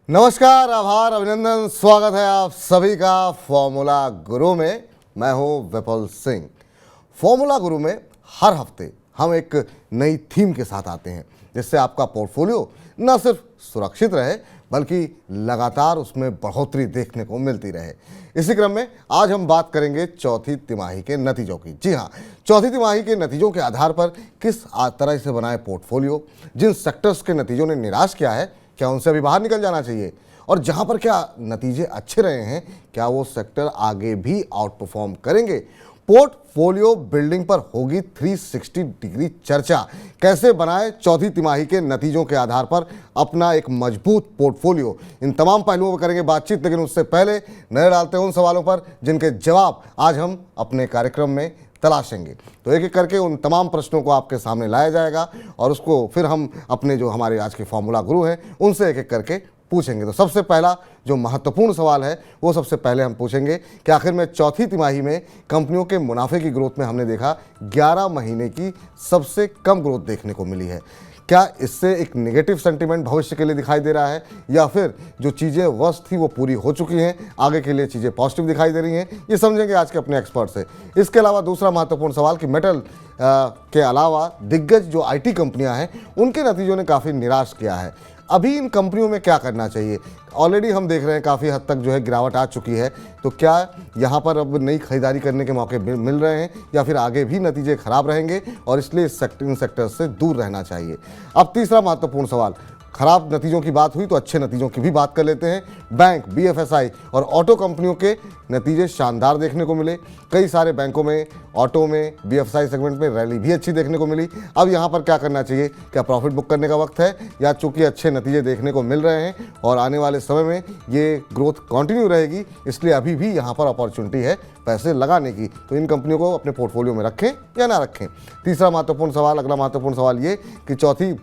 नमस्कार, आभार, अभिनंदन, स्वागत है आप सभी का फॉर्मूला गुरु में। मैं हूं विपुल सिंह। फॉर्मूला गुरु में हर हफ्ते हम एक नई थीम के साथ आते हैं जिससे आपका पोर्टफोलियो न सिर्फ सुरक्षित रहे बल्कि लगातार उसमें बढ़ोतरी देखने को मिलती रहे। इसी क्रम में आज हम बात करेंगे चौथी तिमाही के नतीजों की। जी हाँ, चौथी तिमाही के नतीजों के आधार पर किस तरह से बनाए पोर्टफोलियो, जिन सेक्टर्स के नतीजों ने निराश किया है क्या उनसे अभी बाहर निकल जाना चाहिए, और जहां पर क्या नतीजे अच्छे रहे हैं क्या वो सेक्टर आगे भी आउट परफॉर्म करेंगे। पोर्टफोलियो बिल्डिंग पर होगी 360 डिग्री चर्चा। कैसे बनाएं चौथी तिमाही के नतीजों के आधार पर अपना एक मजबूत पोर्टफोलियो, इन तमाम पहलुओं पर करेंगे बातचीत। लेकिन उससे पहले नजर डालते हैं उन सवालों पर जिनके जवाब आज हम अपने कार्यक्रम में तलाशेंगे। तो एक एक करके उन तमाम प्रश्नों को आपके सामने लाया जाएगा और उसको फिर हम अपने जो हमारे आज के फॉर्मूला गुरु हैं उनसे एक एक करके पूछेंगे। तो सबसे पहला जो महत्वपूर्ण सवाल है वो सबसे पहले हम पूछेंगे कि आखिर में चौथी तिमाही में कंपनियों के मुनाफे की ग्रोथ में हमने देखा 11 महीने की सबसे कम ग्रोथ देखने को मिली है। क्या इससे एक नेगेटिव सेंटीमेंट भविष्य के लिए दिखाई दे रहा है या फिर जो चीज़ें वर्स्ट थी वो पूरी हो चुकी हैं, आगे के लिए चीज़ें पॉजिटिव दिखाई दे रही हैं? ये समझेंगे आज के अपने एक्सपर्ट से। इसके अलावा दूसरा महत्वपूर्ण सवाल कि मेटल के अलावा दिग्गज जो आईटी कंपनियां हैं उनके नतीजों ने काफ़ी निराश किया है। अभी इन कंपनियों में क्या करना चाहिए? ऑलरेडी हम देख रहे हैं काफ़ी हद तक जो है गिरावट आ चुकी है, तो क्या यहाँ पर अब नई खरीदारी करने के मौके मिल रहे हैं या फिर आगे भी नतीजे खराब रहेंगे और इसलिए इन सेक्टर से दूर रहना चाहिए? अब तीसरा महत्वपूर्ण सवाल, खराब नतीजों की बात हुई तो अच्छे नतीजों की भी बात कर लेते हैं। बैंक, बीएफएसआई और ऑटो कंपनियों के नतीजे शानदार देखने को मिले। कई सारे बैंकों में, ऑटो में, बीएफएसआई सेगमेंट में रैली भी अच्छी देखने को मिली। अब यहाँ पर क्या करना चाहिए? क्या प्रॉफिट बुक करने का वक्त है या चूंकि अच्छे नतीजे देखने को मिल रहे हैं और आने वाले समय में ये ग्रोथ कंटिन्यू रहेगी इसलिए अभी भी यहाँ पर अपॉर्चुनिटी है पैसे लगाने की, तो इन कंपनियों को अपने पोर्टफोलियो में रखें या ना रखें? तीसरा महत्वपूर्ण सवाल, अगला महत्वपूर्ण सवाल ये कि चौथी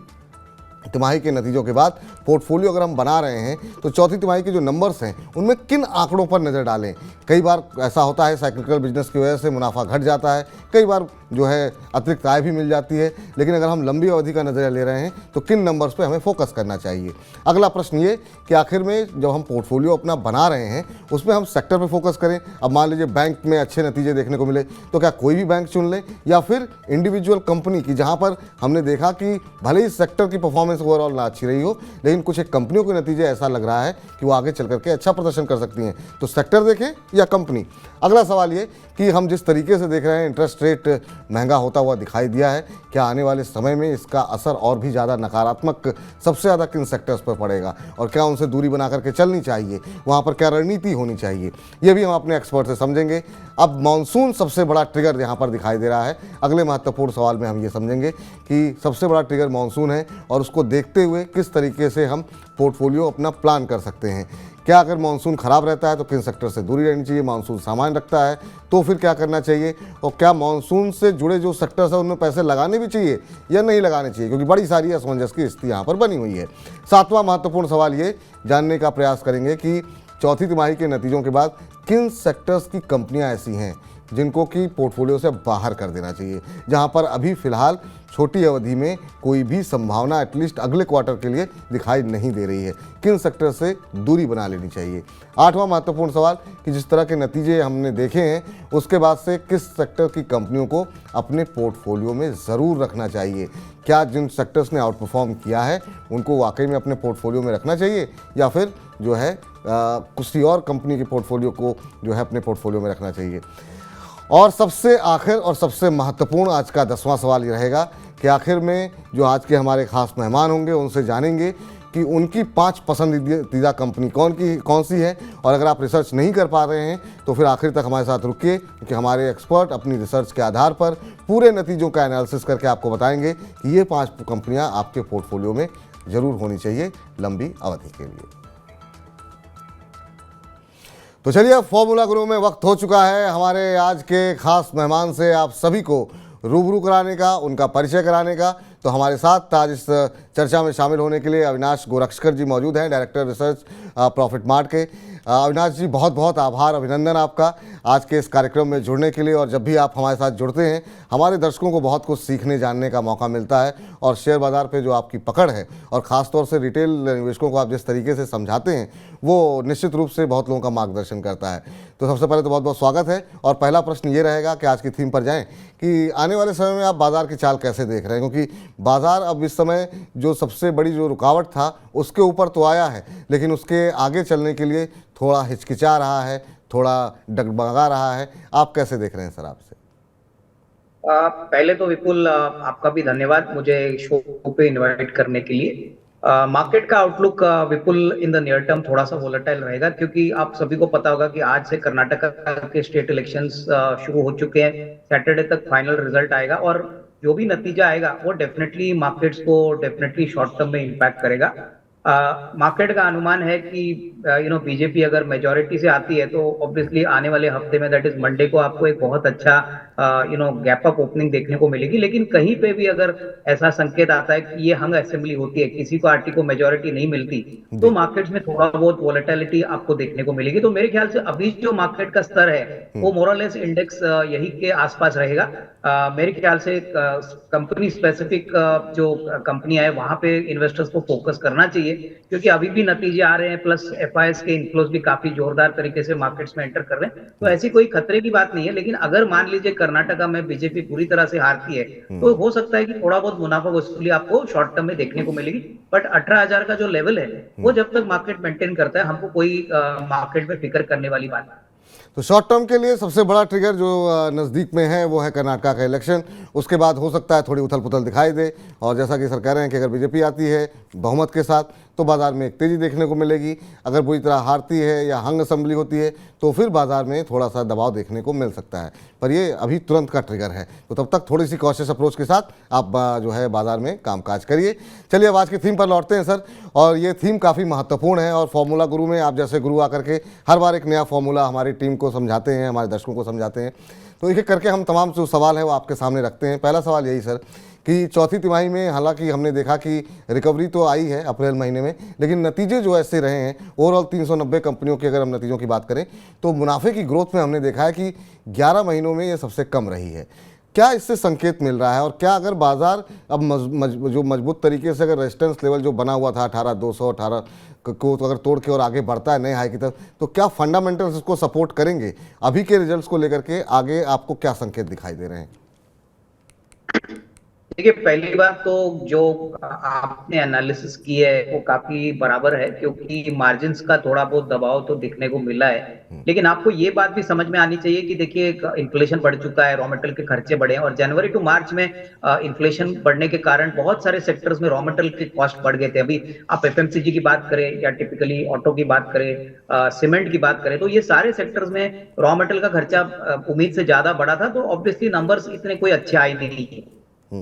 तिमाही के नतीजों के बाद पोर्टफोलियो अगर हम बना रहे हैं तो चौथी तिमाही के जो नंबर्स हैं उनमें किन आंकड़ों पर नज़र डालें? कई बार ऐसा होता है साइक्लिकल बिजनेस की वजह से मुनाफा घट जाता है, कई बार जो है अतिरिक्त आय भी मिल जाती है, लेकिन अगर हम लंबी अवधि का नज़रिया ले रहे हैं तो किन नंबर्स पे हमें फोकस करना चाहिए? अगला प्रश्न ये कि आखिर में जब हम पोर्टफोलियो अपना बना रहे हैं उसमें हम सेक्टर पे फोकस करें। अब मान लीजिए बैंक में अच्छे नतीजे देखने को मिले तो क्या कोई भी बैंक चुन लें या फिर इंडिविजुअल कंपनी की, जहाँ पर हमने देखा कि भले ही सेक्टर की परफॉर्मेंस ओवरऑल ना अच्छी रही हो लेकिन कुछ एक कंपनियों के नतीजे ऐसा लग रहा है कि वो आगे चल करके अच्छा प्रदर्शन कर सकती हैं, तो सेक्टर देखें या कंपनी? अगला सवाल ये कि हम जिस तरीके से देख रहे हैं इंटरेस्ट रेट महंगा होता हुआ दिखाई दिया है, क्या आने वाले समय में इसका असर और भी ज़्यादा नकारात्मक सबसे ज़्यादा किन सेक्टर्स पर पड़ेगा और क्या उनसे दूरी बना करके चलनी चाहिए? वहाँ पर क्या रणनीति होनी चाहिए? ये भी हम अपने एक्सपर्ट से समझेंगे। अब मॉनसून सबसे बड़ा ट्रिगर यहाँ पर दिखाई दे रहा है। अगले महत्वपूर्ण सवाल में हम ये समझेंगे कि सबसे बड़ा ट्रिगर मॉनसून है और उसको देखते हुए किस तरीके से हम पोर्टफोलियो अपना प्लान कर सकते हैं। क्या अगर मानसून खराब रहता है तो किन सेक्टर से दूरी रहनी चाहिए, मानसून सामान्य रखता है तो फिर क्या करना चाहिए, और क्या मानसून से जुड़े जो सेक्टर्स हैं उनमें पैसे लगाने भी चाहिए या नहीं लगाने चाहिए, क्योंकि बड़ी सारी असमंजस की स्थिति यहाँ पर बनी हुई है। सातवां महत्वपूर्ण सवाल ये जानने का प्रयास करेंगे कि चौथी तिमाही के नतीजों के बाद किन सेक्टर्स की कंपनियां ऐसी हैं जिनको कि पोर्टफोलियो से बाहर कर देना चाहिए, जहां पर अभी फिलहाल छोटी अवधि में कोई भी संभावना एटलीस्ट अगले क्वार्टर के लिए दिखाई नहीं दे रही है, किन सेक्टर से दूरी बना लेनी चाहिए। आठवां महत्वपूर्ण सवाल कि जिस तरह के नतीजे हमने देखे हैं उसके बाद से किस सेक्टर की कंपनियों को अपने पोर्टफोलियो में ज़रूर रखना चाहिए? क्या जिन सेक्टर्स ने आउट परफॉर्म किया है उनको वाकई में अपने पोर्टफोलियो में रखना चाहिए या फिर जो है किसी और कंपनी के पोर्टफोलियो को जो है अपने पोर्टफोलियो में रखना चाहिए? और सबसे आखिर और सबसे महत्वपूर्ण आज का 10वां सवाल ये रहेगा कि आखिर में जो आज के हमारे खास मेहमान होंगे उनसे जानेंगे कि उनकी 5 पसंदीदा कंपनी कौन सी है, और अगर आप रिसर्च नहीं कर पा रहे हैं तो फिर आखिर तक हमारे साथ रुकिए, क्योंकि हमारे एक्सपर्ट अपनी रिसर्च के आधार पर पूरे नतीजों का एनालिसिस करके आपको बताएंगे कि ये 5 कंपनियां आपके पोर्टफोलियो में ज़रूर होनी चाहिए लंबी अवधि के लिए। तो चलिए, फॉर्मूला गुरु में वक्त हो चुका है हमारे आज के खास मेहमान से आप सभी को रूबरू कराने का, उनका परिचय कराने का। तो हमारे साथ आज इस चर्चा में शामिल होने के लिए अविनाश गोरक्षकर जी मौजूद हैं, डायरेक्टर रिसर्च प्रॉफिट मार्ट के। अविनाश जी, बहुत बहुत आभार, अभिनंदन आपका आज के इस कार्यक्रम में जुड़ने के लिए। और जब भी आप हमारे साथ जुड़ते हैं हमारे दर्शकों को बहुत कुछ सीखने जानने का मौका मिलता है और शेयर बाज़ार पे जो आपकी पकड़ है और ख़ास तौर से रिटेल निवेशकों को आप जिस तरीके से समझाते हैं वो निश्चित रूप से बहुत लोगों का मार्गदर्शन करता है। तो सबसे पहले तो बहुत बहुत स्वागत है और पहला प्रश्न ये रहेगा कि आज की थीम पर जाएं कि आने वाले समय में आप बाज़ार की चाल कैसे देख रहे हैं, क्योंकि बाज़ार अब इस समय जो सबसे बड़ी जो रुकावट था उसके ऊपर तो आया है, लेकिन उसके आगे चलने के लिए थोड़ा हिचकिचा रहा है, थोड़ा डगमगा रहा है। आप कैसे देख रहे हैं सर? आपसे पहले तो विपुल आपका भी धन्यवाद मुझे शो पे इनवाइट करने के लिए। मार्केट का outlook Vipul in the near term थोड़ा सा वोलेटाइल रहेगा, क्योंकि आप सभी को पता होगा कि आज से कर्नाटका के स्टेट इलेक्शंस शुरू हो चुके हैं। सैटरडे तक फाइनल रिजल्ट आएगा और जो भी नतीजा आएगा वो डेफिनेटली मार्केट्स को डेफिनेटली शॉर्ट टर्म में इम्पैक्ट करेगा। मार्केट का अनुमान है कि बीजेपी अगर मेजोरिटी से आती है तो ऑब्वियसली आने वाले हफ्ते में दैट इज मंडे को आपको एक बहुत अच्छा गैप अप ओपनिंग देखने को मिलेगी। लेकिन कहीं पे भी अगर ऐसा संकेत आता है कि ये हंग असेंबली होती है, किसी पार्टी को मेजोरिटी नहीं मिलती, तो मार्केट्स में थोड़ा बहुत वोलेटिलिटी आपको देखने को मिलेगी। तो मेरे ख्याल से अभी जो मार्केट का स्तर है वो मोरलेस इंडेक्स यही के आसपास रहेगा। मेरे ख्याल से कंपनी स्पेसिफिक जो कंपनियां है वहां पे इन्वेस्टर्स को फोकस करना चाहिए, क्योंकि अभी भी नतीजे आ रहे हैं, प्लस एफआईएस के इनफ्लोज भी काफी जोरदार तरीके से मार्केट्स में एंटर कर रहे हैं। तो ऐसी कोई खतरे की बात नहीं है। लेकिन अगर मान लीजिए कर्नाटका में बीजेपी पूरी तरह से हारती है तो हो सकता है कि थोड़ा बहुत मुनाफा वसूली आपको शॉर्ट टर्म में देखने को मिलेगी। बट 18,000 का जो लेवल है वो जब तक मार्केट मेंटेन करता है हमको कोई मार्केट में फिक्र करने वाली बात नहीं। तो शॉर्ट टर्म के लिए सबसे बड़ा ट्रिगर जो नज़दीक में है वो है कर्नाटका का इलेक्शन। उसके बाद हो सकता है थोड़ी उथल पुथल दिखाई दे, और जैसा कि सर कह रहे हैं कि अगर बीजेपी आती है बहुमत के साथ तो बाज़ार में एक तेज़ी देखने को मिलेगी। अगर बुरी तरह हारती है या हंग असेंबली होती है तो फिर बाज़ार में थोड़ा सा दबाव देखने को मिल सकता है, पर ये अभी तुरंत का ट्रिगर है। तो तब तक थोड़ी सी कॉशियस अप्रोच के साथ आप जो है बाज़ार में कामकाज करिए। चलिए अब आज की थीम पर लौटते हैं सर, और ये थीम काफ़ी महत्वपूर्ण है। और फॉर्मूला गुरु में आप जैसे गुरु आकर के हर बार एक नया फॉर्मूला हमारी टीम को समझाते हैं, हमारे दर्शकों को समझाते हैं। तो एक एक करके हम तमाम जो सवाल है वो आपके सामने रखते हैं। पहला सवाल यही सर कि चौथी तिमाही में हालांकि हमने देखा कि रिकवरी तो आई है अप्रैल महीने में, लेकिन नतीजे जो ऐसे रहे हैं ओवरऑल 390 कंपनियों की अगर हम नतीजों की बात करें तो मुनाफे की ग्रोथ में हमने देखा है कि 11 महीनों में ये सबसे कम रही है। क्या इससे संकेत मिल रहा है, और क्या अगर बाजार अब जो मजबूत तरीके से अगर रेजिस्टेंस लेवल जो बना हुआ था 18,200 18 को तो अगर तोड़ के और आगे बढ़ता है नए हाई की तरफ, तो क्या फंडामेंटल्स इसको सपोर्ट करेंगे? अभी के रिजल्ट्स को लेकर के आगे आपको क्या संकेत दिखाई दे रहे हैं? देखिए, पहली बात तो जो आपने एनालिसिस की है वो काफी बराबर है, क्योंकि मार्जिन्स का थोड़ा बहुत दबाव तो दिखने को मिला है। लेकिन आपको ये बात भी समझ में आनी चाहिए कि देखिए इन्फ्लेशन बढ़ चुका है, रॉ मटेरियल के खर्चे बढ़े हैं, और जनवरी टू मार्च में इन्फ्लेशन बढ़ने के कारण बहुत सारे सेक्टर्स में रॉ मटेरियल के कॉस्ट बढ़ गए थे। अभी आप एफएमसीजी की बात करें या टिपिकली ऑटो की बात करें, सीमेंट की बात करें, तो ये सारे सेक्टर्स में रॉ मटेरियल का खर्चा उम्मीद से ज्यादा बढ़ा था। तो ऑब्वियसली नंबर्स इतने कोई अच्छे आए नहीं।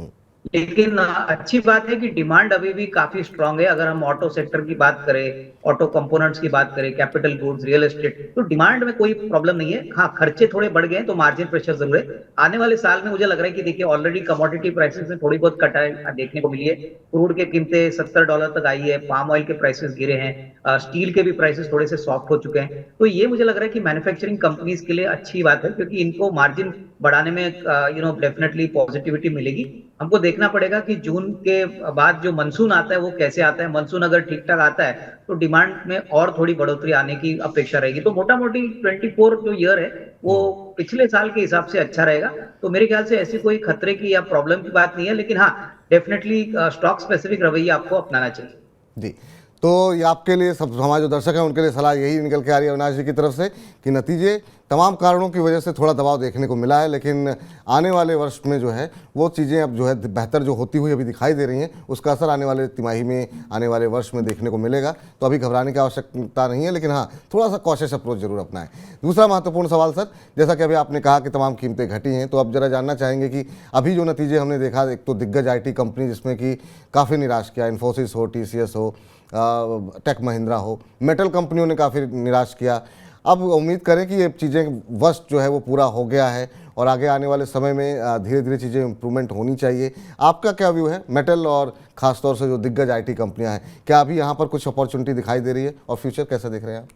लेकिन अच्छी बात है कि डिमांड अभी भी काफी स्ट्रांग है। अगर हम ऑटो सेक्टर की बात करें, ऑटो कंपोनेंट्स की बात करें, कैपिटल गुड्स, रियल एस्टेट, तो डिमांड में कोई प्रॉब्लम नहीं है। हाँ, खर्चे थोड़े बढ़ गए तो मार्जिन प्रेशर जरूर है। आने वाले साल में मुझे लग रहा है कि देखिए ऑलरेडी कमोडिटी प्राइसेस में थोड़ी बहुत कटाई देखने को मिली है। क्रूड के कीमतें $70 तक आई है, पाम ऑयल के प्राइसेस गिरे हैं, स्टील के भी प्राइसेस थोड़े से सॉफ्ट हो चुके हैं। तो ये मुझे लग रहा है कि मैन्युफैक्चरिंग कंपनीज के लिए अच्छी बात है, क्योंकि इनको मार्जिन बढ़ाने में डेफिनेटली पॉजिटिविटी मिलेगी। हमको देखना पड़ेगा कि जून के बाद जो मानसून आता है वो कैसे आता है। मानसून अगर ठीक ठाक आता है तो डिमांड में और थोड़ी बढ़ोतरी आने की अपेक्षा रहेगी। तो मोटा मोटी 24 जो ईयर है वो पिछले साल के हिसाब से अच्छा रहेगा। तो मेरे ख्याल से ऐसी कोई खतरे की या प्रॉब्लम की बात नहीं है। लेकिन हाँ, डेफिनेटली स्टॉक स्पेसिफिक रवैया आपको अपनाना चाहिए। जी, तो ये आपके लिए सब हमारे जो दर्शक हैं उनके लिए सलाह यही निकल के आ रही है अविनाश जी की तरफ से कि नतीजे तमाम कारणों की वजह से थोड़ा दबाव देखने को मिला है, लेकिन आने वाले वर्ष में जो है वो चीज़ें अब जो है बेहतर जो होती हुई अभी दिखाई दे रही हैं, उसका असर आने वाले तिमाही में, आने वाले वर्ष में देखने को मिलेगा। तो अभी घबराने की आवश्यकता नहीं है, लेकिन हाँ थोड़ा सा कॉशियस अप्रोच जरूर अपनाएं। दूसरा महत्वपूर्ण सवाल सर, जैसा कि अभी आपने कहा कि तमाम कीमतें घटी हैं, तो अब जरा जानना चाहेंगे कि अभी जो नतीजे हमने देखा, एक तो दिग्गज IT कंपनी जिसमें कि काफ़ी निराश किया, इन्फोसिस हो, TCS हो, टेक महिंद्रा हो, मेटल कंपनियों ने काफ़ी निराश किया। अब उम्मीद करें कि ये चीज़ें वर्ष जो है वो पूरा हो गया है और आगे आने वाले समय में धीरे धीरे चीज़ें इम्प्रूवमेंट होनी चाहिए। आपका क्या व्यू है मेटल और ख़ासतौर से जो दिग्गज IT कंपनियां हैं, क्या अभी यहाँ पर कुछ अपॉर्चुनिटी दिखाई दे रही है और फ्यूचर कैसे देख रहे हैं आप?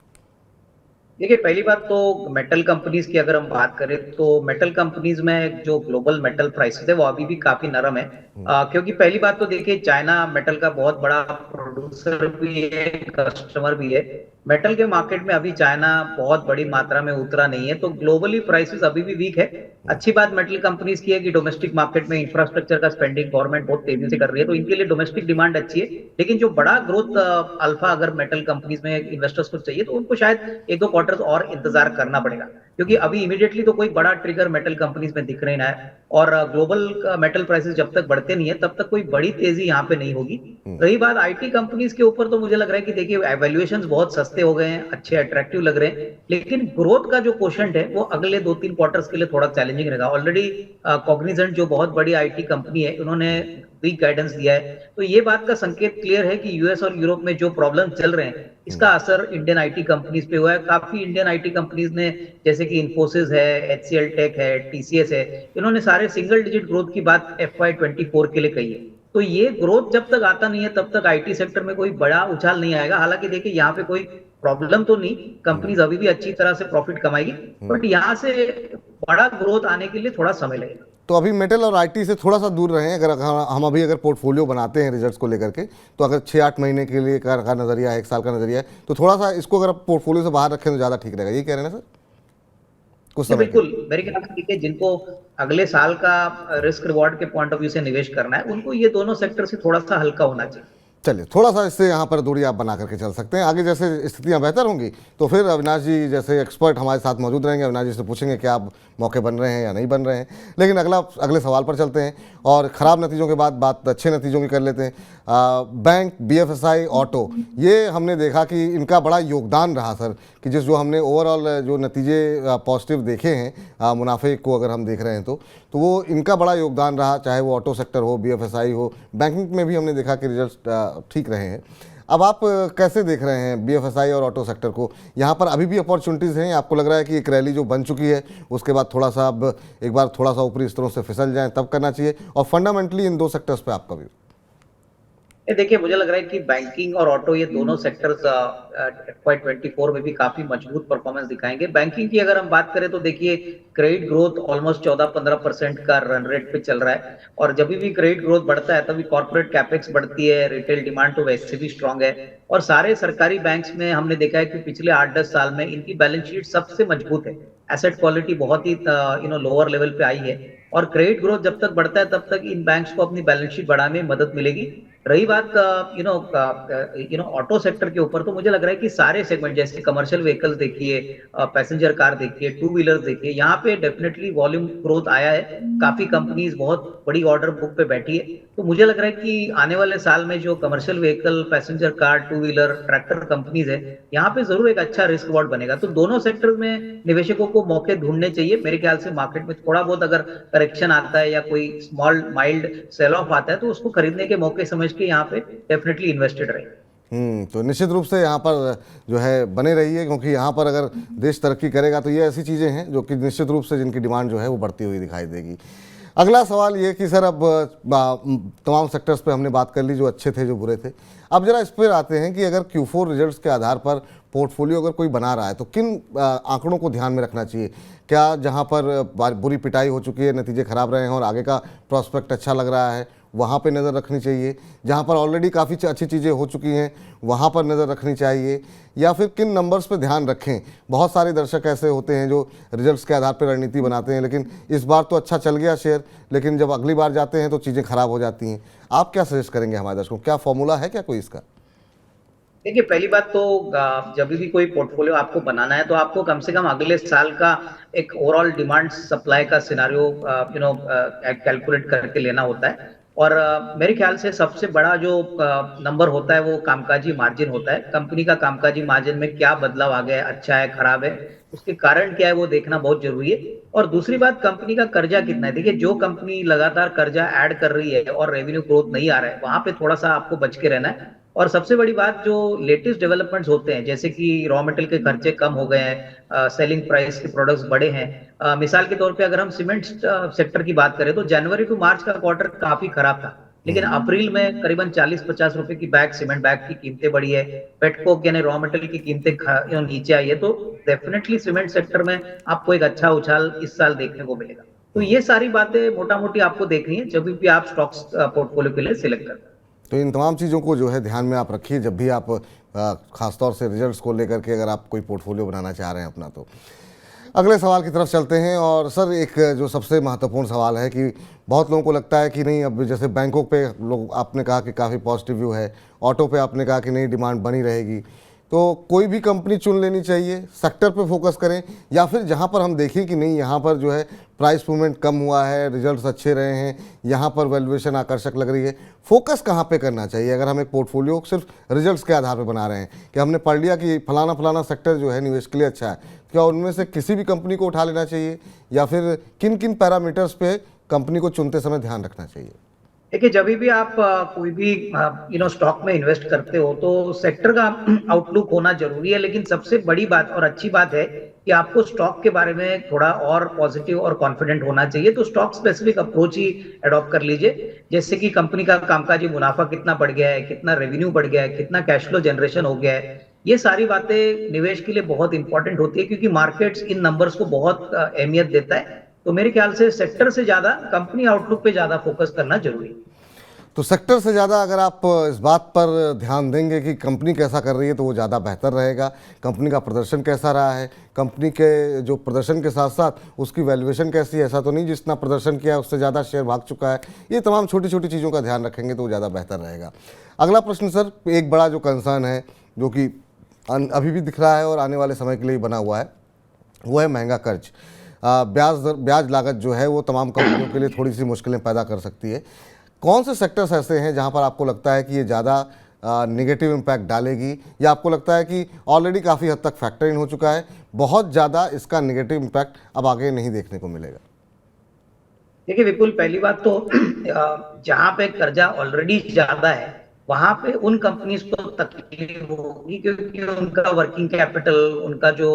देखिए, पहली बात तो मेटल कंपनीज की अगर हम बात करें तो मेटल कंपनीज में जो ग्लोबल मेटल प्राइसेस है वो अभी भी काफी नरम है। क्योंकि पहली बात तो देखिए, चाइना मेटल का बहुत बड़ा प्रोड्यूसर भी है, कस्टमर भी है। मेटल के मार्केट में अभी चाइना बहुत बड़ी मात्रा में उतरा नहीं है, तो ग्लोबली प्राइसेस अभी भी वीक है। अच्छी बात मेटल कंपनीज की है कि डोमेस्टिक मार्केट में इंफ्रास्ट्रक्चर का स्पेंडिंग गवर्नमेंट बहुत तेजी से कर रही है, तो इनके लिए डोमेस्टिक डिमांड अच्छी है। लेकिन जो बड़ा ग्रोथ अल्फा अगर मेटल कंपनीज में इन्वेस्टर्स को चाहिए, तो उनको शायद एक दो क्वार्टर्स और इंतजार करना पड़ेगा, क्योंकि अभी इमीडिएटली तो कोई बड़ा ट्रिगर मेटल कंपनीज में दिख नहीं रहा है। और ग्लोबल मेटल प्राइसेस जब तक बढ़ते नहीं है तब तक कोई बड़ी तेजी यहाँ पे नहीं होगी। रही बात आईटी कंपनीज के ऊपर, तो मुझे लग रहा है कि देखिए, वैल्यूएशंस बहुत सस्ते हो गए हैं, अच्छे अट्रैक्टिव लग रहे हैं, लेकिन ग्रोथ का जो क्वोशंट है वो अगले 2-3 क्वार्टर्स के लिए थोड़ा चैलेंजिंग रहेगा। ऑलरेडी कॉग्निजेंट जो बहुत बड़ी आईटी कंपनी है, उन्होंने वीक गाइडेंस दिया है, तो ये बात का संकेत क्लियर है कि यूएस और यूरोप में जो प्रॉब्लम चल रहे हैं, इसका असर इंडियन आईटी कंपनीज पे हुआ है। काफी इंडियन आईटी कंपनीज ने, जैसे कि इंफोसिस है, एचसीएल टेक है, टीसीएस है, इन्होंने सारे सिंगल डिजिट ग्रोथ की बात FY24 के लिए कही है। तो ये ग्रोथ जब तक आता नहीं है तब तक आईटी सेक्टर में कोई बड़ा उछाल नहीं आएगा। हालांकि देखिए, यहाँ पे कोई प्रॉब्लम तो नहीं, कंपनीज अभी भी अच्छी तरह से प्रॉफिट कमाएगी, बट यहाँ से बड़ा ग्रोथ आने के लिए थोड़ा समय लगेगा। तो अभी मेटल और आईटी से थोड़ा सा दूर रहें। अगर हम अभी अगर पोर्टफोलियो बनाते हैं रिजल्ट्स को लेकर के, तो अगर 6-8 महीने के लिए का नज़रिया है, 1 साल का नज़रिया है, तो थोड़ा सा इसको अगर पोर्टफोलियो से बाहर रखें तो ज़्यादा ठीक रहेगा, ये कह रहे हैं ना सर? कुछ समय के बिल्कुल, मेरे ख्याल से देखिए, जिनको अगले साल का रिस्क रिवॉर्ड के पॉइंट ऑफ व्यू से निवेश करना है, उनको ये दोनों सेक्टर से थोड़ा सा हल्का होना चाहिए। चलिए, थोड़ा सा इससे यहाँ पर दूरी आप बना करके चल सकते हैं। आगे जैसे स्थितियाँ बेहतर होंगी तो फिर अविनाश जी जैसे एक्सपर्ट हमारे साथ मौजूद रहेंगे। अविनाश जी से पूछेंगे क्या आप मौके बन रहे हैं या नहीं बन रहे हैं। लेकिन अगले सवाल पर चलते हैं और ख़राब नतीजों के बाद बात अच्छे नतीजों की कर लेते हैं। बैंक, BFSI, ऑटो, ये हमने देखा कि इनका बड़ा योगदान रहा सर, कि जो हमने ओवरऑल जो नतीजे पॉजिटिव देखे हैं मुनाफे को अगर हम देख रहे हैं तो वो इनका बड़ा योगदान रहा, चाहे वो ऑटो सेक्टर हो, BFSI हो, बैंकिंग में भी हमने देखा कि रिजल्ट ठीक रहे हैं। अब आप कैसे देख रहे हैं BFSI और ऑटो सेक्टर को? यहाँ पर अभी भी अपॉर्चुनिटीज़ हैं? आपको लग रहा है कि एक रैली जो बन चुकी है उसके बाद थोड़ा सा अब एक बार थोड़ा सा ऊपरी स्तरों से फिसल जाएं तब करना चाहिए? और फंडामेंटली इन दो सेक्टर्स पे आपका व्यू? देखिए, मुझे लग रहा है कि बैंकिंग और ऑटो, ये दोनों सेक्टर्स FY24 में भी काफी मजबूत परफॉर्मेंस दिखाएंगे। बैंकिंग की अगर हम बात करें तो देखिए, क्रेडिट ग्रोथ ऑलमोस्ट 14-15% का रन रेट पे चल रहा है, और जब भी क्रेडिट ग्रोथ बढ़ता है तभी कॉर्पोरेट कैपेक्स बढ़ती है, रिटेल डिमांड तो वैसे भी स्ट्रांग है। और सारे सरकारी बैंक्स में हमने देखा है कि पिछले 8-10 साल में इनकी बैलेंस शीट सबसे मजबूत है। एसेट क्वालिटी बहुत ही लोअर लेवल पे आई है, और क्रेडिट ग्रोथ जब तक बढ़ता है तब तक इन बैंक्स को अपनी बैलेंस शीट बढ़ाने में मदद मिलेगी। रही बात ऑटो सेक्टर के ऊपर, तो मुझे लग रहा है कि सारे सेगमेंट, जैसे कमर्शियल व्हीकल्स देखिए, पैसेंजर कार देखिए, टू व्हीलर्स देखिए, यहाँ पे डेफिनेटली वॉल्यूम ग्रोथ आया है। काफी कंपनीज बहुत बड़ी ऑर्डर बुक पे बैठी है, तो मुझे लग रहा है कि आने वाले साल में जो commercial vehicle, passenger car, two wheeler, tractor companies है, यहाँ पे जरूर एक अच्छा रिस्क रिवॉर्ड बनेगा। तो दोनों सेक्टर में निवेशकों को मौके ढूंढने चाहिए। मेरे ख्याल से मार्केट में थोड़ा बहुत अगर करेक्शन आता है या कोई स्मॉल माइल्ड सेल ऑफ आता है, तो उसको खरीदने के मौके समझ के यहाँ पे डेफिनेटली इन्वेस्टेड रहे। तो निश्चित रूप से यहाँ पर जो है बने रहिए, क्योंकि यहाँ पर अगर देश तरक्की करेगा तो ये ऐसी चीज़ें हैं जो कि निश्चित रूप से जिनकी डिमांड जो है वो बढ़ती हुई दिखाई देगी। अगला सवाल ये कि सर, अब तमाम सेक्टर्स पे हमने बात कर ली, जो अच्छे थे जो बुरे थे। अब जरा इस पर आते हैं कि अगर Q4 रिजल्ट्स के आधार पर पोर्टफोलियो अगर कोई बना रहा है तो किन आंकड़ों को ध्यान में रखना चाहिए? क्या जहाँ पर बुरी पिटाई हो चुकी है, नतीजे खराब रहे हैं और आगे का प्रॉस्पेक्ट अच्छा लग रहा है, वहाँ पे नज़र रखनी चाहिए? जहाँ पर ऑलरेडी काफ़ी अच्छी चीज़ें हो चुकी हैं, वहाँ पर नज़र रखनी चाहिए? या फिर किन नंबर्स पे ध्यान रखें? बहुत सारे दर्शक ऐसे होते हैं जो रिजल्ट्स के आधार पर रणनीति बनाते हैं, लेकिन इस बार तो अच्छा चल गया शेयर, लेकिन जब अगली बार जाते हैं तो चीज़ें खराब हो जाती हैं। आप क्या सजेस्ट करेंगे हमारे दर्शकों को? क्या फॉर्मूला है क्या कोई इसका? देखिए, पहली बात तो जब भी कोई पोर्टफोलियो आपको बनाना है, तो आपको कम से कम अगले साल का एक ओवरऑल डिमांड सप्लाई का सिनारियो कैलकुलेट करके लेना होता है। और मेरे ख्याल से सबसे बड़ा जो नंबर होता है वो कामकाजी मार्जिन होता है। कंपनी का कामकाजी मार्जिन में क्या बदलाव आ गया है, अच्छा है, खराब है, उसके कारण क्या है, वो देखना बहुत जरूरी है। और दूसरी बात, कंपनी का कर्जा कितना है। देखिए, जो कंपनी लगातार कर्जा ऐड कर रही है और रेवेन्यू ग्रोथ नहीं आ रहा है, वहां पे थोड़ा सा आपको बच के रहना है। और सबसे बड़ी बात, जो लेटेस्ट डेवलपमेंट्स होते हैं, जैसे कि रॉ मटेरियल के खर्चे कम हो गए हैं, सेलिंग प्राइस के प्रोडक्ट्स बढ़े हैं। मिसाल के तौर पे अगर हम सीमेंट सेक्टर की बात करें, तो जनवरी टू मार्च का क्वार्टर काफी खराब था, लेकिन अप्रैल में करीबन 40-50 रुपए की बैग सीमेंट बैग की कीमतें बढ़ी है, पेटकोक यानी रॉ मटेरियल की कीमतें नीचे आई है, तो डेफिनेटली सीमेंट सेक्टर में आपको एक अच्छा उछाल इस साल देखने को मिलेगा। तो ये सारी बातें मोटा मोटी आपको देखनी है जब भी आप स्टॉक्स पोर्टफोलियो के लिए सिलेक्ट करते हैं। तो इन तमाम चीज़ों को जो है ध्यान में आप रखिए जब भी आप खासतौर से रिजल्ट्स को लेकर के अगर आप कोई पोर्टफोलियो बनाना चाह रहे हैं अपना। तो अगले सवाल की तरफ चलते हैं। और सर, एक जो सबसे महत्वपूर्ण सवाल है कि बहुत लोगों को लगता है कि नहीं, अब जैसे बैंकों पे लोग, आपने कहा कि काफ़ी पॉजिटिव व्यू है, ऑटो पे आपने कहा कि नहीं डिमांड बनी रहेगी, तो कोई भी कंपनी चुन लेनी चाहिए, सेक्टर पे फोकस करें, या फिर जहां पर हम देखें कि नहीं यहाँ पर जो है प्राइस मूवमेंट कम हुआ है, रिजल्ट्स अच्छे रहे हैं, यहाँ पर वैल्यूएशन आकर्षक लग रही है, फोकस कहाँ पे करना चाहिए अगर हम एक पोर्टफोलियो सिर्फ रिजल्ट्स के आधार पर बना रहे हैं कि हमने पढ़ लिया कि फलाना फलाना सेक्टर जो है निवेश के लिए अच्छा है, क्या उनमें से किसी भी कंपनी को उठा लेना चाहिए, या फिर किन किन पैरामीटर्स पे कंपनी को चुनते समय ध्यान रखना चाहिए? देखिए, जब भी आप कोई भी स्टॉक में इन्वेस्ट करते हो तो सेक्टर का आउटलुक होना जरूरी है, लेकिन सबसे बड़ी बात और अच्छी बात है कि आपको स्टॉक के बारे में थोड़ा और पॉजिटिव और कॉन्फिडेंट होना चाहिए। तो स्टॉक स्पेसिफिक अप्रोच ही अडॉप्ट कर लीजिए, जैसे कि कंपनी का कामकाजी मुनाफा कितना बढ़ गया है, कितना रेवेन्यू बढ़ गया है, कितना कैश फ्लो जनरेशन हो गया है। ये सारी बातें निवेश के लिए बहुत इंपॉर्टेंट होती है, क्योंकि मार्केट्स इन नंबर्स को बहुत अहमियत देता है। तो मेरे ख्याल से सेक्टर से ज्यादा कंपनी आउटलुक पे ज्यादा फोकस करना जरूरी है। तो सेक्टर से ज़्यादा अगर आप इस बात पर ध्यान देंगे कि कंपनी कैसा कर रही है तो वो ज़्यादा बेहतर रहेगा, कंपनी का प्रदर्शन कैसा रहा है, कंपनी के जो प्रदर्शन के साथ साथ उसकी वैल्यूएशन कैसी है, ऐसा तो नहीं जितना प्रदर्शन किया है उससे ज़्यादा शेयर भाग चुका है, ये तमाम छोटी छोटी चीज़ों का ध्यान रखेंगे तो वो ज़्यादा बेहतर रहेगा। अगला प्रश्न सर, एक बड़ा जो कंसर्न है जो कि अभी भी दिख रहा है और आने वाले समय के लिए बना हुआ है, वो है महंगा कर्ज। ब्याज लागत जो है वो तमाम कंपनियों के लिए थोड़ी सी मुश्किलें पैदा कर सकती है। कौन से सेक्टर्स ऐसे हैं जहां पर आपको लगता है कि ये ज़्यादा नेगेटिव इम्पैक्ट डालेगी, या आपको लगता है कि ऑलरेडी काफ़ी हद तक फैक्टर इन हो चुका है, बहुत ज़्यादा इसका नेगेटिव इम्पैक्ट अब आगे नहीं देखने को मिलेगा? देखिए विपुल, पहली बात तो जहां पे कर्जा ऑलरेडी ज्यादा है वहां पे उन कंपनीज को तकलीफ होगी, क्योंकि उनका वर्किंग कैपिटल, उनका जो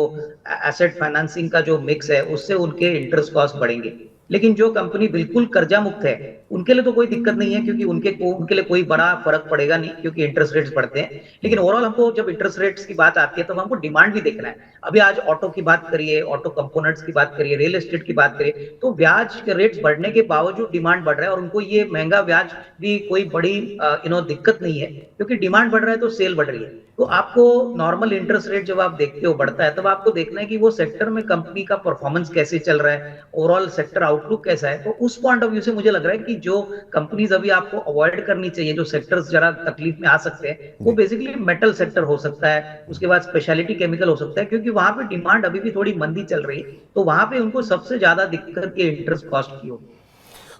एसेट फाइनेंसिंग का जो मिक्स है उससे उनके इंटरेस्ट कॉस्ट बढ़ेंगे। लेकिन जो कंपनी बिल्कुल कर्जा मुक्त है उनके लिए तो कोई दिक्कत नहीं है, क्योंकि उनके लिए कोई बड़ा फर्क पड़ेगा नहीं, क्योंकि इंटरेस्ट रेट्स बढ़ते हैं। लेकिन ओवरऑल हमको जब इंटरेस्ट रेट्स की बात आती है तो हमको डिमांड भी देखना है। अभी आज ऑटो की बात करिए, ऑटो कंपोनेंट्स की बात करिए, रियल एस्टेट की बात करिए, तो ब्याज के रेट्स बढ़ने के बावजूद डिमांड बढ़ रहा है, और उनको ये महंगा ब्याज भी कोई बड़ी दिक्कत नहीं है, क्योंकि डिमांड बढ़ रहा है तो सेल बढ़ रही है। तो आपको नॉर्मल इंटरेस्ट रेट जब आप देखते हो बढ़ता है, तब आपको देखना है कि वो सेक्टर में कंपनी का परफॉर्मेंस कैसे चल रहा है, ओवरऑल सेक्टर आउटलुक कैसा है। तो उस पॉइंट ऑफ व्यू से मुझे लग रहा है कि जो कंपनीज अभी आपको अवॉइड करनी चाहिए, जो सेक्टर्स जरा तकलीफ में आ सकते हैं, वो बेसिकली मेटल सेक्टर हो सकता है, उसके बाद स्पेशलिटी केमिकल हो सकता है, क्योंकि वहां पे डिमांड अभी भी थोड़ी मंदी चल रही है, तो वहां पे उनको सबसे ज्यादा दिक्कत के इंटरेस्ट कॉस्ट की होगी।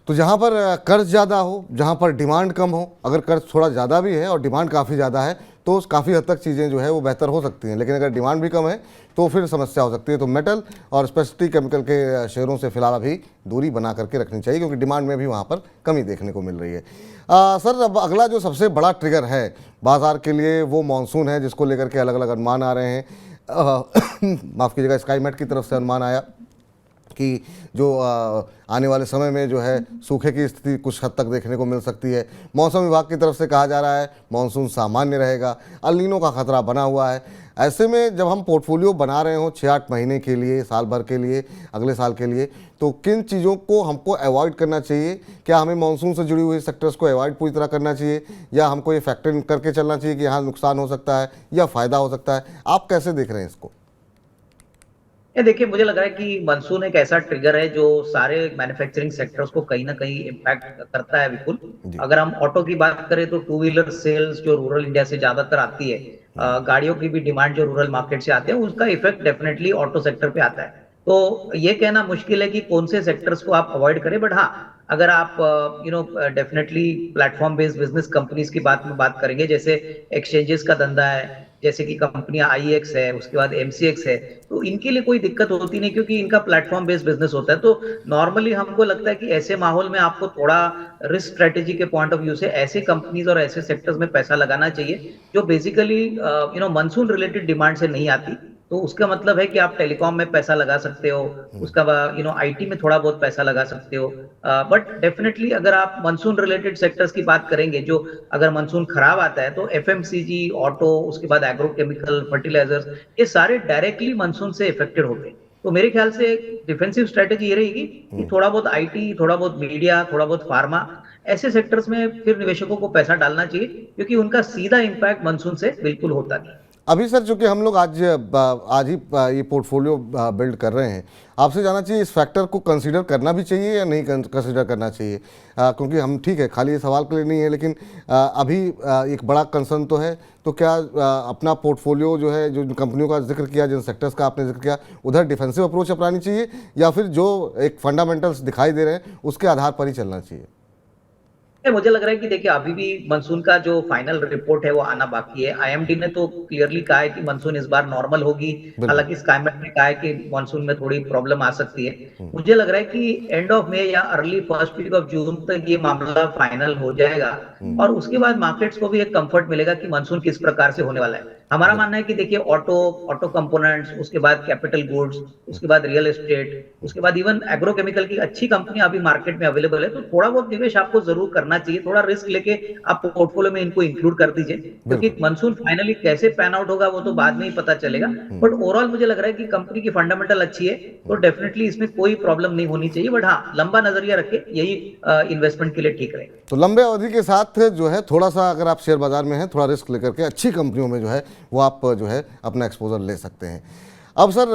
तो जहाँ पर कर्ज ज़्यादा हो, जहाँ पर डिमांड कम हो, अगर कर्ज थोड़ा ज़्यादा भी है और डिमांड काफ़ी ज़्यादा है तो काफ़ी हद तक चीज़ें जो है वो बेहतर हो सकती हैं, लेकिन अगर डिमांड भी कम है तो फिर समस्या हो सकती है। तो मेटल और स्पेशलिटी केमिकल के शेयरों से फिलहाल अभी दूरी बना करके रखनी चाहिए, क्योंकि डिमांड में भी वहाँ पर कमी देखने को मिल रही है। सर, अब अगला जो सबसे बड़ा ट्रिगर है बाज़ार के लिए वो मानसून है, जिसको लेकर के अलग अलग अनुमान आ रहे हैं। माफ़ कीजिएगा, स्काईमेट की तरफ से अनुमान आया कि जो आने वाले समय में जो है सूखे की स्थिति कुछ हद तक देखने को मिल सकती है। मौसम विभाग की तरफ से कहा जा रहा है मानसून सामान्य रहेगा, अल नीनो का खतरा बना हुआ है। ऐसे में जब हम पोर्टफोलियो बना रहे हो 6-8 महीने के लिए, साल भर के लिए, अगले साल के लिए, तो किन चीज़ों को हमको अवॉइड करना चाहिए? क्या हमें मानसून से जुड़ी हुई सेक्टर्स को अवॉइड पूरी तरह करना चाहिए, या हमको ये फैक्टर इन करके चलना चाहिए कि यहाँ नुकसान हो सकता है या फ़ायदा हो सकता है? आप कैसे देख रहे हैं इसको? ये देखिए, मुझे लग रहा है कि मानसून एक ऐसा ट्रिगर है जो सारे मैन्युफैक्चरिंग सेक्टर्स को कहीं ना कहीं इम्पैक्ट करता है विपुल। अगर हम ऑटो की बात करें तो टू व्हीलर सेल्स जो रूरल इंडिया से ज्यादातर आती है, गाड़ियों की भी डिमांड जो रूरल मार्केट से आते हैं, उसका इफेक्ट डेफिनेटली ऑटो सेक्टर पे आता है। तो ये कहना मुश्किल है कि कौन से सेक्टर्स को आप अवॉइड करें, बट हाँ, अगर आप definitely platform based business companies की बात करेंगे, जैसे एक्सचेंजेस का धंधा है, जैसे कि कंपनियां आईएक्स है, उसके बाद एमसीएक्स है, तो इनके लिए कोई दिक्कत होती नहीं, क्योंकि इनका प्लेटफॉर्म बेस्ड बिजनेस होता है। तो नॉर्मली हमको लगता है कि ऐसे माहौल में आपको थोड़ा रिस्क स्ट्रेटेजी के पॉइंट ऑफ व्यू से ऐसे कंपनीज और ऐसे सेक्टर्स में पैसा लगाना चाहिए जो बेसिकली मानसून रिलेटेड डिमांड से नहीं आती। तो उसका मतलब है कि आप टेलीकॉम में पैसा लगा सकते हो, उसका बाद आईटी में थोड़ा बहुत पैसा लगा सकते हो। बट डेफिनेटली अगर आप मानसून रिलेटेड सेक्टर्स की बात करेंगे, जो अगर मानसून खराब आता है तो एफएमसीजी, ऑटो, उसके बाद एग्रोकेमिकल, फर्टिलाइजर्स, ये सारे डायरेक्टली मानसून से इफेक्टेड होते हैं। तो मेरे ख्याल से डिफेंसिव स्ट्रेटेजी ये रहेगी कि थोड़ा बहुत आईटी, थोड़ा बहुत मीडिया, थोड़ा बहुत फार्मा, ऐसे सेक्टर्स में फिर निवेशकों को पैसा डालना चाहिए, क्योंकि उनका सीधा इंपैक्ट मानसून से बिल्कुल होता नहीं। अभी सर चूंकि हम लोग आज ही ये पोर्टफोलियो बिल्ड कर रहे हैं, आपसे जानना चाहिए इस फैक्टर को कंसीडर करना भी चाहिए या नहीं कंसीडर करना चाहिए? क्योंकि हम ठीक है खाली ये सवाल के लिए नहीं है, लेकिन अभी एक बड़ा कंसर्न तो है। तो क्या अपना पोर्टफोलियो जो है, जो कंपनियों का जिक्र किया, जिन सेक्टर्स का आपने जिक्र किया, उधर डिफेंसिव अप्रोच अपनानी चाहिए या फिर जो एक फंडामेंटल्स दिखाई दे रहे हैं उसके आधार पर ही चलना चाहिए? मुझे लग रहा है कि देखिए अभी भी मानसून का जो फाइनल रिपोर्ट है वो आना बाकी है। आईएमडी ने तो क्लियरली कहा है कि मानसून इस बार नॉर्मल होगी। बिल्कुल। हालांकि स्काईमेट ने कहा है कि मानसून में थोड़ी प्रॉब्लम आ सकती है। मुझे लग रहा है कि एंड ऑफ मई या early first week of June तक ये मामला फाइनल हो जाएगा, और उसके बाद मार्केट्स को भी एक कंफर्ट मिलेगा कि मानसून किस प्रकार से होने वाला है। हमारा मानना है कि देखिए ऑटो कंपोनेंट्स, उसके बाद कैपिटल गुड्स, उसके बाद रियल एस्टेट, उसके बाद इवन एग्रोकेमिकल की अच्छी कंपनियां अभी मार्केट में अवेलेबल है। तो थोड़ा बहुत निवेश आपको जरूर करना चाहिए, थोड़ा रिस्क लेके आप पोर्टफोलियो में इनको इंक्लूड कर दीजिए, क्योंकि मानसून फाइनली कैसे पैन आउट होगा वो तो बाद में ही पता चलेगा। बट ओवरऑल मुझे लग रहा है कि कंपनी की फंडामेंटल अच्छी है, तो डेफिनेटली इसमें कोई प्रॉब्लम नहीं होनी चाहिए। बट हाँ, लंबा नजरिया रखे, यही इन्वेस्टमेंट के लिए ठीक रहेगा। तो लंबे अवधि के साथ जो है थोड़ा सा अगर आप शेयर बाजार में हैं, थोड़ा रिस्क लेकर के अच्छी कंपनियों में जो है वो आप जो है अपना एक्सपोजर ले सकते हैं। अब सर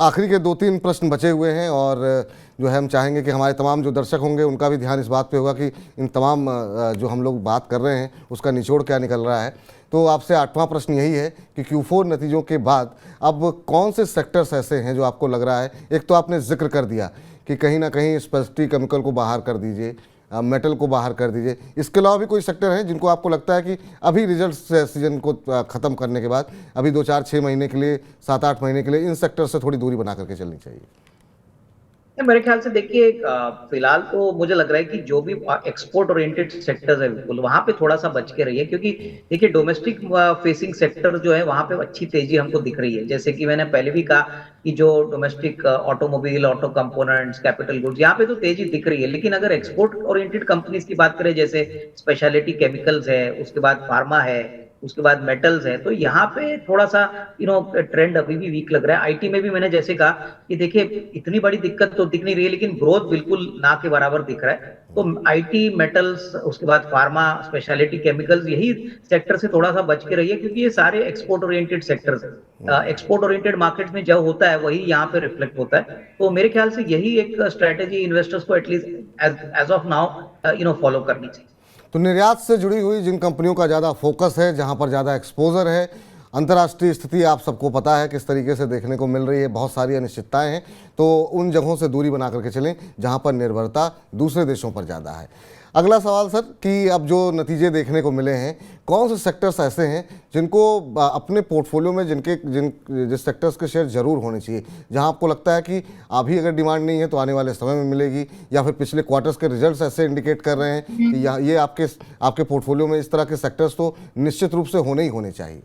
आखिरी के 2-3 प्रश्न बचे हुए हैं, और जो है हम चाहेंगे कि हमारे तमाम जो दर्शक होंगे उनका भी ध्यान इस बात पे होगा कि इन तमाम जो हम लोग बात कर रहे हैं उसका निचोड़ क्या निकल रहा है। तो आपसे 8वां प्रश्न यही है कि Q4 नतीजों के बाद अब कौन से सेक्टर्स ऐसे हैं जो आपको लग रहा है, एक तो आपने जिक्र कर दिया कि कहीं ना कहीं स्पेशलिटी केमिकल को बाहर कर दीजिए, मेटल को बाहर कर दीजिए, इसके अलावा भी कोई सेक्टर हैं जिनको आपको लगता है कि अभी रिजल्ट सीजन को ख़त्म करने के बाद अभी 2-4-6 महीने के लिए, 7-8 महीने के लिए इन सेक्टर से थोड़ी दूरी बना करके चलनी चाहिए? मेरे ख्याल से देखिए फिलहाल तो मुझे लग रहा है कि जो भी एक्सपोर्ट ओरिएंटेड सेक्टर्स है बिल्कुल वहां पे थोड़ा सा बच के रहिए, क्योंकि देखिए डोमेस्टिक फेसिंग सेक्टर जो है वहां पे अच्छी तेजी हमको दिख रही है। जैसे कि मैंने पहले भी कहा कि जो domestic automobile, auto components, capital goods, यहाँ पे तो तेजी दिख रही है। लेकिन अगर एक्सपोर्ट ओरिएंटेड कंपनीज की बात करें, जैसे स्पेशलिटी केमिकल्स है, उसके बाद फार्मा है, उसके बाद मेटल्स है, तो यहाँ पे थोड़ा सा ट्रेंड अभी भी वीक लग रहा है। आईटी में भी मैंने जैसे कहा कि देखिए इतनी बड़ी दिक्कत तो दिख नहीं रही है, लेकिन ग्रोथ बिल्कुल ना के बराबर दिख रहा है। तो आईटी, मेटल्स, उसके बाद फार्मा, स्पेशलिटी केमिकल्स, यही सेक्टर से थोड़ा सा बच के रहिए, क्योंकि ये सारे एक्सपोर्ट ओरिएंटेड सेक्टर्स हैं। एक्सपोर्ट ओरिएंटेड मार्केट्स में जो होता है वही यहाँ पे रिफ्लेक्ट होता है। तो मेरे ख्याल से यही एक स्ट्रेटेजी इन्वेस्टर्स को at least as of now follow करनी चाहिए। तो निर्यात से जुड़ी हुई जिन कंपनियों का ज़्यादा फोकस है, जहां पर ज़्यादा एक्सपोजर है, अंतर्राष्ट्रीय स्थिति आप सबको पता है किस तरीके से देखने को मिल रही है, बहुत सारी अनिश्चितताएं हैं, तो उन जगहों से दूरी बना करके चलें जहां पर निर्भरता दूसरे देशों पर ज़्यादा है। अगला सवाल सर कि अब जो नतीजे देखने को मिले हैं, कौन से सेक्टर्स ऐसे हैं जिनको अपने पोर्टफोलियो में जिस सेक्टर्स के शेयर जरूर होने चाहिए, जहां आपको लगता है कि अभी अगर डिमांड नहीं है तो आने वाले समय में मिलेगी, या फिर पिछले क्वार्टर्स के रिजल्ट्स ऐसे इंडिकेट कर रहे हैं कि ये आपके पोर्टफोलियो में इस तरह के सेक्टर्स तो निश्चित रूप से होने ही होने चाहिए?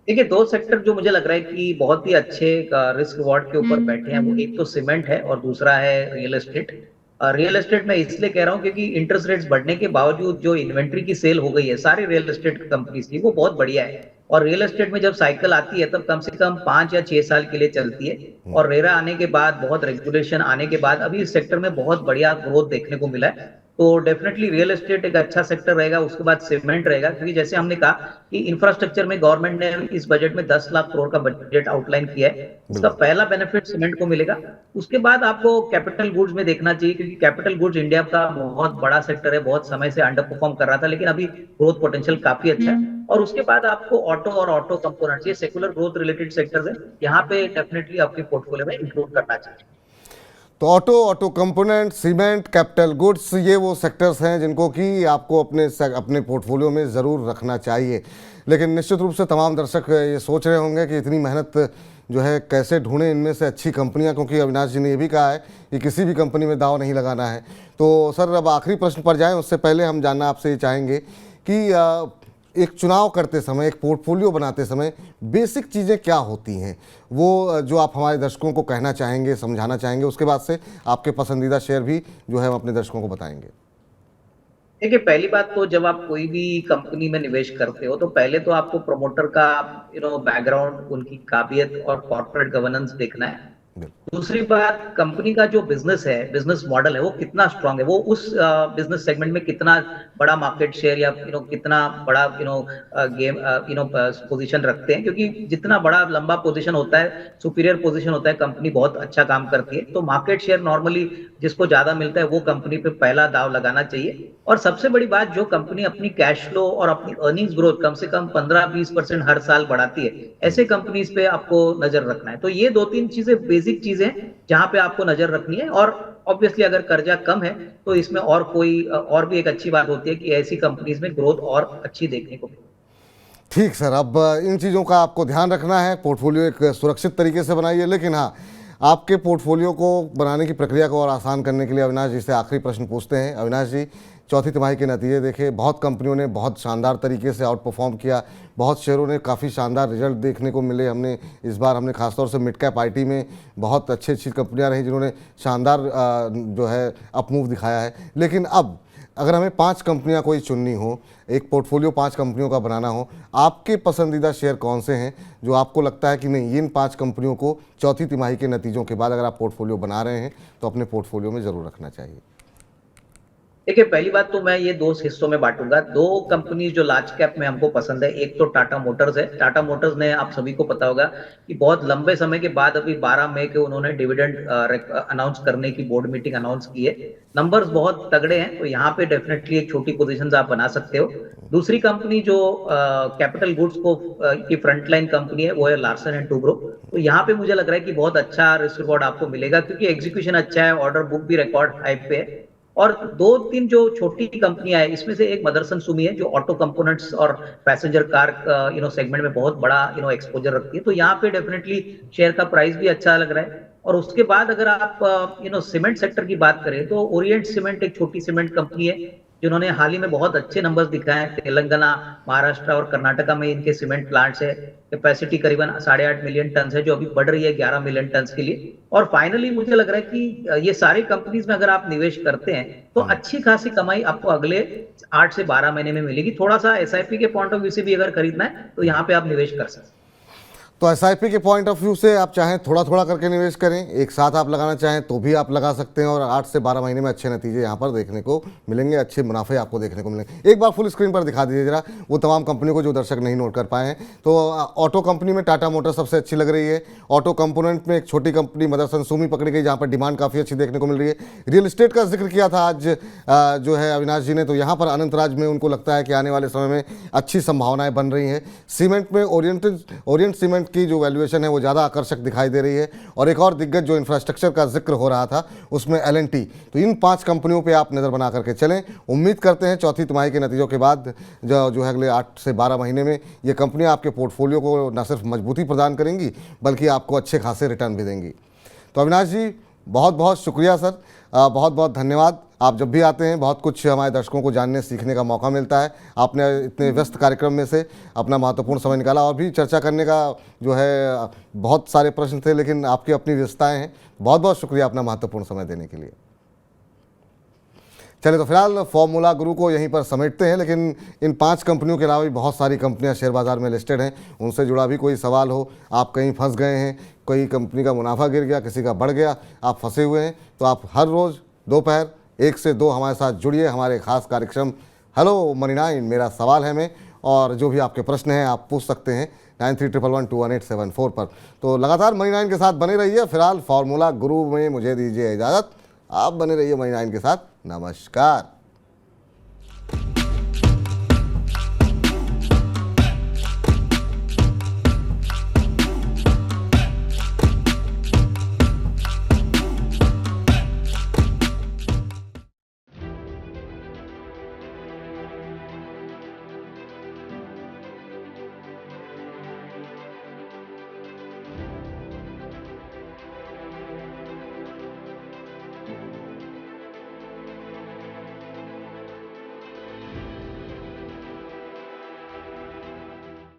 देखिए दो सेक्टर जो मुझे लग रहा है कि बहुत ही अच्छे रिस्क रिवॉर्ड के ऊपर बैठे हैं, वो एक तो सीमेंट है और दूसरा है रियल एस्टेट। रियल एस्टेट में इसलिए कह रहा हूँ क्योंकि इंटरेस्ट रेट्स बढ़ने के बावजूद जो इन्वेंट्री की सेल हो गई है सारी रियल एस्टेट कंपनीज की, वो बहुत बढ़िया है। और रियल एस्टेट में जब साइकिल आती है तब कम से कम 5 या 6 साल के लिए चलती है। और रेरा आने के बाद, बहुत रेगुलेशन आने के बाद अभी इस सेक्टर में बहुत बढ़िया ग्रोथ देखने को मिला है। तो डेफिनेटली रियल एस्टेट एक अच्छा सेक्टर रहेगा। उसके बाद सीमेंट रहेगा, क्योंकि जैसे हमने कहा कि इंफ्रास्ट्रक्चर में गवर्नमेंट ने इस बजट में 10 लाख करोड़ का बजट आउटलाइन किया है, उसका पहला बेनिफिट सीमेंट को मिलेगा। उसके बाद आपको कैपिटल गुड्स में देखना चाहिए, क्योंकि कैपिटल गुड्स इंडिया का बहुत बड़ा सेक्टर है, बहुत समय से अंडर परफॉर्म कर रहा था, लेकिन अभी ग्रोथ पोटेंशियल काफी अच्छा है। और उसके बाद आपको ऑटो और ऑटो कंपोनेंट्स, ये सेकुलर ग्रोथ रिलेटेड सेक्टर्स है, यहाँ पे डेफिनेटली आपके पोर्टफोलियो में इंक्लूड करना चाहिए। तो auto component, cement, capital goods, ये वो सेक्टर्स हैं जिनको कि आपको अपने पोर्टफोलियो में ज़रूर रखना चाहिए। लेकिन निश्चित रूप से तमाम दर्शक ये सोच रहे होंगे कि इतनी मेहनत जो है कैसे ढूंढें इनमें से अच्छी कंपनियां, क्योंकि अविनाश जी ने ये भी कहा है कि किसी भी कंपनी में दाव नहीं लगाना है। तो सर अब आखिरी प्रश्न पर जाएं, उससे पहले हम जानना आपसे ये चाहेंगे कि एक चुनाव करते समय, एक पोर्टफोलियो बनाते समय बेसिक चीज़ें क्या होती हैं, वो जो आप हमारे दर्शकों को कहना चाहेंगे, समझाना चाहेंगे, उसके बाद से आपके पसंदीदा शेयर भी जो है हम अपने दर्शकों को बताएंगे। देखिए, पहली बात तो जब आप कोई भी कंपनी में निवेश करते हो तो पहले तो आपको प्रमोटर का बैकग्राउंड, उनकी काबिलियत और कॉर्पोरेट गवर्नेंस देखना है। बिल्कुल। दूसरी बात, कंपनी का जो बिजनेस है, बिजनेस मॉडल है, वो कितना स्ट्रांग है, वो उस बिजनेस सेगमेंट में कितना बड़ा मार्केट शेयर या कितना बड़ा गेम पोजीशन रखते हैं, क्योंकि जितना बड़ा लंबा पोजीशन होता है, सुपीरियर पोजीशन होता है, कंपनी बहुत अच्छा काम करती है। तो मार्केट शेयर नॉर्मली जिसको ज्यादा मिलता है वो कंपनी पे पहला दाव लगाना चाहिए। और सबसे बड़ी बात, जो कंपनी अपनी कैश फ्लो और अपनी अर्निंग्स ग्रोथ कम से कम 15-20% हर साल बढ़ाती है, ऐसे कंपनीज पे आपको नजर रखना है। तो ये 2-3 चीजें, बेसिक चीजें जहां पे आपको नजर रखनी है। और ऑब्वियसली अगर कर्जा कम है तो इसमें और भी एक अच्छी बात होती है कि ऐसी कंपनीज में ग्रोथ और अच्छी देखने को मिलती है। ठीक सर, अब इन चीज़ों का आपको ध्यान रखना है, पोर्टफोलियो एक सुरक्षित तरीके से बनाइए। लेकिन हाँ, आपके पोर्टफोलियो को बनाने की प्रक्रिया को और आसान करने के लिए अविनाश जी से आखिरी प्रश्न पूछते हैं। अविनाश जी, चौथी तिमाही के नतीजे देखे, बहुत कंपनियों ने बहुत शानदार तरीके से आउट परफॉर्म किया, बहुत शेयरों ने काफ़ी शानदार रिजल्ट देखने को मिले। हमने इस बार खासतौर से मिड कैप आईटी में बहुत अच्छी कंपनियां रही जिन्होंने शानदार जो है अप मूव दिखाया है। लेकिन अब अगर हमें 5 कंपनियां कोई चुननी हो, एक पोर्टफोलियो 5 कंपनियों का बनाना हो, आपके पसंदीदा शेयर कौन से हैं जो आपको लगता है कि नहीं, इन 5 कंपनियों को चौथी तिमाही के नतीजों के बाद अगर आप पोर्टफोलियो बना रहे हैं तो अपने पोर्टफोलियो में ज़रूर रखना चाहिए? देखिए, पहली बात तो मैं ये 2 हिस्सों में बांटूंगा। 2 कंपनी जो लार्ज कैप में हमको पसंद है, एक तो टाटा मोटर्स है। टाटा मोटर्स ने, आप सभी को पता होगा कि बहुत लंबे समय के बाद अभी 12 मई को उन्होंने डिविडेंड अनाउंस करने की बोर्ड मीटिंग अनाउंस की है। नंबर्स बहुत तगड़े हैं, तो यहाँ पे डेफिनेटली एक छोटी पोजीशन आप बना सकते हो। दूसरी कंपनी जो कैपिटल गुड्स को की फ्रंटलाइन कंपनी है, वो है लार्सन एंड टूब्रो। तो यहाँ पे मुझे लग रहा है कि बहुत अच्छा रिस्क रिवॉर्ड आपको मिलेगा, क्योंकि एग्जीक्यूशन अच्छा है, ऑर्डर बुक भी रिकॉर्ड हाई पे है। और 2-3 जो छोटी कंपनियां हैं, इसमें से एक मदरसन सुमी है जो ऑटो कंपोनेंट्स और पैसेंजर कार सेगमेंट में बहुत बड़ा एक्सपोजर रखती है। तो यहाँ पे डेफिनेटली शेयर का प्राइस भी अच्छा लग रहा है। और उसके बाद अगर आप सीमेंट सेक्टर की बात करें तो ओरिएंट सीमेंट एक छोटी सीमेंट कंपनी है जिन्होंने हाल ही में बहुत अच्छे नंबर्स दिखाए हैं। तेलंगाना, महाराष्ट्र और कर्नाटका में इनके सीमेंट प्लांट्स है। कैपेसिटी करीबन 8.5 मिलियन टन है, जो अभी बढ़ रही है 11 मिलियन टन के लिए। और फाइनली मुझे लग रहा है कि ये सारी कंपनीज में अगर आप निवेश करते हैं तो अच्छी खासी कमाई आपको अगले 8 से 12 महीने में मिलेगी। थोड़ा सा एसआईपी के पॉइंट ऑफ व्यू से भी अगर खरीदना है तो यहाँ पे आप निवेश कर सकते हैं। तो एसआईपी के पॉइंट ऑफ व्यू से आप चाहें थोड़ा थोड़ा करके निवेश करें, एक साथ आप लगाना चाहें तो भी आप लगा सकते हैं, और 8 से 12 महीने में अच्छे नतीजे यहाँ पर देखने को मिलेंगे, अच्छे मुनाफे आपको देखने को मिलेंगे। एक बार फुल स्क्रीन पर दिखा दीजिए जरा वो तमाम कंपनियों को जो दर्शक नहीं नोट कर पाए हैं। तो ऑटो कंपनी में टाटा मोटर सबसे अच्छी लग रही है। ऑटो कंपोनेंट में एक छोटी कंपनी मदरसन सुमी पकड़ी गई, जहाँ पर डिमांड काफ़ी अच्छी देखने को मिल रही है। रियल एस्टेट का जिक्र किया था आज जो है अविनाश जी ने, तो यहाँ पर अनंतराज में उनको लगता है कि आने वाले समय में अच्छी संभावनाएं बन रही हैं। सीमेंट में ओरिएंट सीमेंट की जो वैल्यूएशन है वो ज़्यादा आकर्षक दिखाई दे रही है। और एक और दिग्गज जो इंफ्रास्ट्रक्चर का जिक्र हो रहा था उसमें L&T। तो इन 5 कंपनियों पे आप नज़र बना करके चलें। उम्मीद करते हैं चौथी तिमाही के नतीजों के बाद जो है अगले 8 से 12 महीने में ये कंपनियां आपके पोर्टफोलियो को न सिर्फ मजबूती प्रदान करेंगी बल्कि आपको अच्छे खासे रिटर्न भी देंगी। तो अविनाश जी, बहुत बहुत शुक्रिया सर, बहुत बहुत धन्यवाद। आप जब भी आते हैं बहुत कुछ हमारे दर्शकों को जानने सीखने का मौका मिलता है। आपने इतने व्यस्त कार्यक्रम में से अपना महत्वपूर्ण समय निकाला, और भी चर्चा करने का जो है बहुत सारे प्रश्न थे, लेकिन आपकी अपनी व्यस्तताएं हैं। बहुत बहुत शुक्रिया अपना महत्वपूर्ण समय देने के लिए। चलिए, तो फिलहाल फॉर्मूला गुरु को यहीं पर समेटते हैं, लेकिन इन 5 कंपनियों के अलावा भी बहुत सारी कंपनियां शेयर बाज़ार में लिस्टेड हैं। उनसे जुड़ा भी कोई सवाल हो, आप कहीं फंस गए हैं, कोई कंपनी का मुनाफा गिर गया, किसी का बढ़ गया, आप फंसे हुए हैं, तो आप हर रोज़ दोपहर 1 से 2 हमारे साथ जुड़िए हमारे खास कार्यक्रम हेलो मनी 9 मेरा सवाल है में। और जो भी आपके प्रश्न हैं आप पूछ सकते हैं 9311211874 पर। तो लगातार मनी 9 के साथ बने रहिए। फिलहाल फॉर्मूला गुरु में मुझे दीजिए इजाज़त, आप बने रहिए मनी 9 के साथ। नमस्कार।